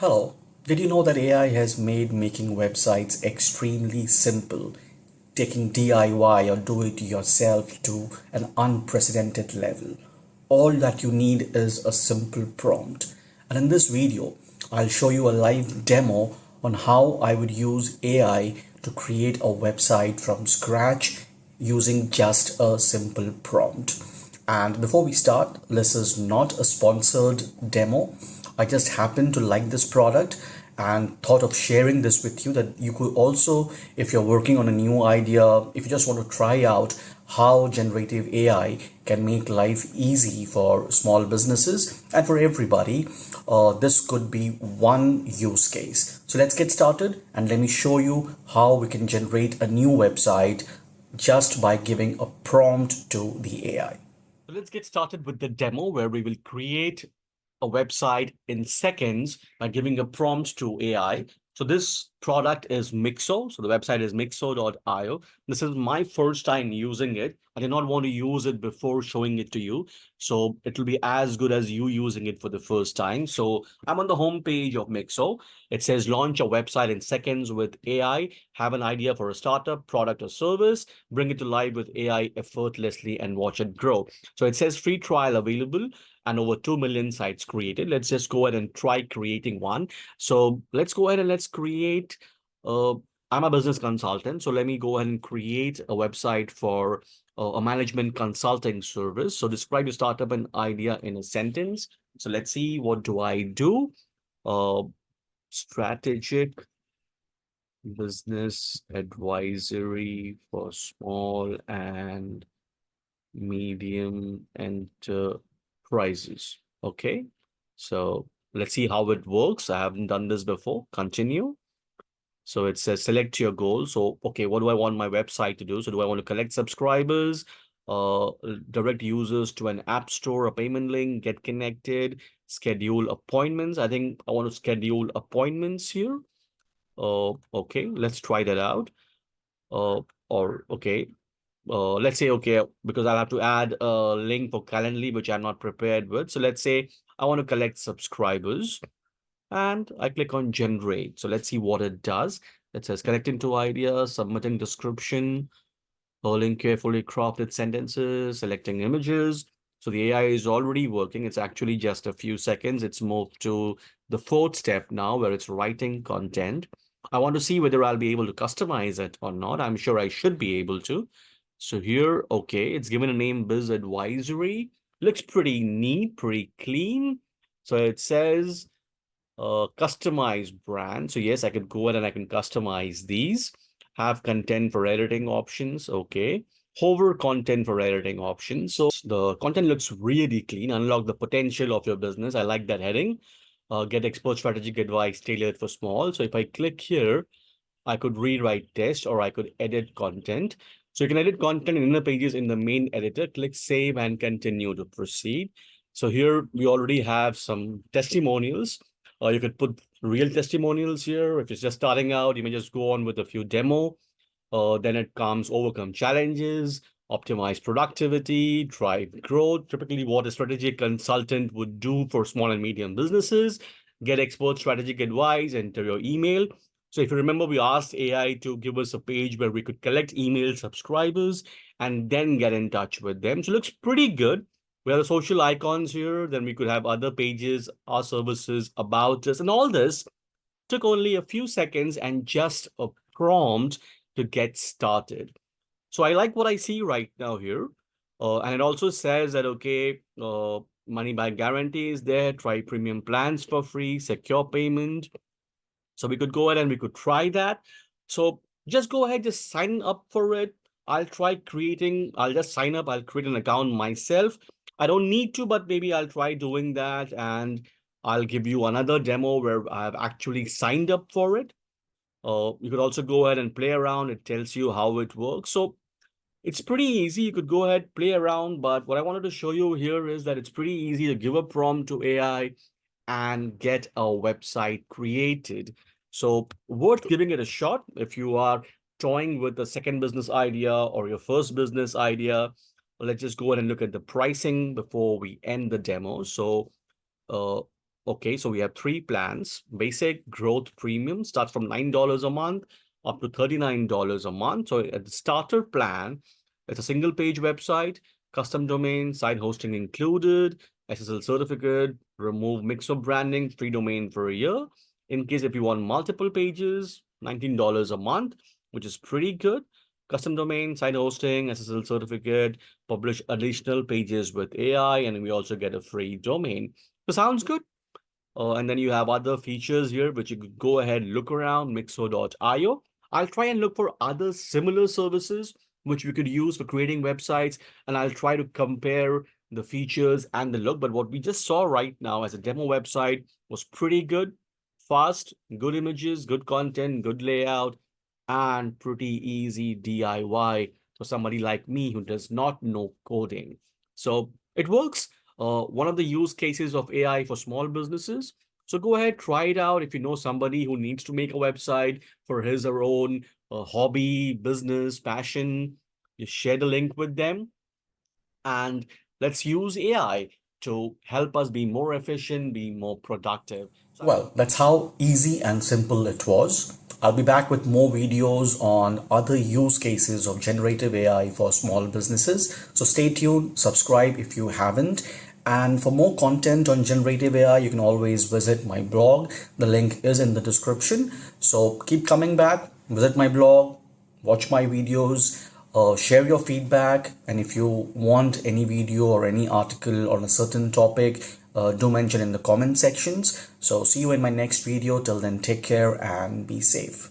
Hello, did you know that AI has made making websites extremely simple, taking DIY or do it yourself to an unprecedented level? All that you need is a simple prompt. And in this video, I'll show you a live demo on how I would use AI to create a website from scratch using just a simple prompt. And before we start, this is not a sponsored demo. I just happened to like this product and thought of sharing this with you that you could also, if you're working on a new idea, if you just want to try out how generative AI can make life easy for small businesses and for everybody, this could be one use case. So let's get started and let me show you how we can generate a new website just by giving a prompt to the AI. So let's get started with the demo where we will create a website in seconds by giving a prompt to AI. So this product is Mixo. So the website is mixo.io. This is my first time using it. I did not want to use it before showing it to you. So it will be as good as you using it for the first time. So I'm on the home page of Mixo. It says launch a website in seconds with AI, have an idea for a startup, product or service, bring it to life with AI effortlessly and watch it grow. So it says free trial available and over 2 million sites created. Let's just go ahead and try creating one. So let's go ahead and let's create, I'm a business consultant. So let me go ahead and create a website for a management consulting service. So describe your startup and idea in a sentence. So let's see, what do I do? Uh, Strategic business advisory for small and medium enterprises. Okay, so let's see how it works. I haven't done this before. Continue. So it says select your goal. So, okay, what do I want my website to do? So do I want to collect subscribers, uh, direct users to an app store, a payment link, get connected, schedule appointments? I think I want to schedule appointments here. Okay, let's try that out. Uh, or okay, let's say, okay, because I'll have to add a link for Calendly, which I'm not prepared with. So let's say I want to collect subscribers and I click on generate. So let's see what it does. It says connecting to ideas, submitting description, following carefully crafted sentences, selecting images. So the AI is already working. It's actually just a few seconds. It's moved to the fourth step now where it's writing content. I want to see whether I'll be able to customize it or not. I'm sure I should be able to. So here, okay, it's given a name Biz Advisory. Looks pretty neat, pretty clean. So it says customize brand. So yes, I can go ahead and I can customize these. Have content for editing options. Okay. Hover content for editing options. So the content looks really clean. Unlock the potential of your business. I like that heading. Get expert strategic advice tailored for small. So if I click here, I could rewrite text or I could edit content. So you can edit content in inner pages in the main editor. Click save and continue to proceed. So here we already have some testimonials. You could put real testimonials here. If it's just starting out, you may just go on with a few demo. Then it comes overcome challenges, optimize productivity, drive growth. Typically, what a strategic consultant would do for small and medium businesses. Get expert strategic advice, enter your email. So if you remember, we asked AI to give us a page where we could collect email subscribers and then get in touch with them. So it looks pretty good. We have the social icons here. Then we could have other pages, our services, about us, and all this took only a few seconds and just a prompt to get started. So I like what I see right now here. And it also says that, okay, money back guarantee is there, try premium plans for free, secure payment. So we could go ahead and we could try that. So just go ahead, just sign up for it. I'll just sign up, I'll create an account myself. I don't need to, but maybe I'll try doing that. And I'll give you another demo where I've actually signed up for it. You could also go ahead and play around. It tells you how it works. So it's pretty easy. You could go ahead, play around. But what I wanted to show you here is that it's pretty easy to give a prompt to AI and get a website created. So worth giving it a shot if you are toying with a second business idea or your first business idea. Let's just go ahead and look at the pricing before we end the demo. So uh, Okay, so we have three plans. Basic, Growth, Premium starts from $9 a month up to $39 a month. So at the starter plan, it's a single page website, custom domain, site hosting included, SSL certificate, remove mix of branding, free domain for a year. In case if you want multiple pages, $19 a month, which is pretty good. Custom domain, site hosting, SSL certificate, publish additional pages with AI, and we also get a free domain. So sounds good. And then you have other features here, which you could go ahead, look around, Mixo.io. I'll try and look for other similar services which we could use for creating websites, and I'll try to compare the features and the look. But what we just saw right now as a demo website was pretty good, fast, good images, good content, good layout, and pretty easy DIY for somebody like me who does not know coding. So it works. One of the use cases of AI for small businesses. So go ahead, try it out. If you know somebody who needs to make a website for his or own hobby, business, passion, you share the link with them, and let's use AI to help us be more efficient, be more productive. Well, that's how easy and simple it was. I'll be back with more videos on other use cases of generative AI for small businesses. So stay tuned, subscribe if you haven't. And for more content on generative AI, you can always visit my blog. The link is in the description. So keep coming back, visit my blog, watch my videos, share your feedback. And if you want any video or any article on a certain topic, do mention in the comment sections. So see you in my next video. Till then, take care and be safe.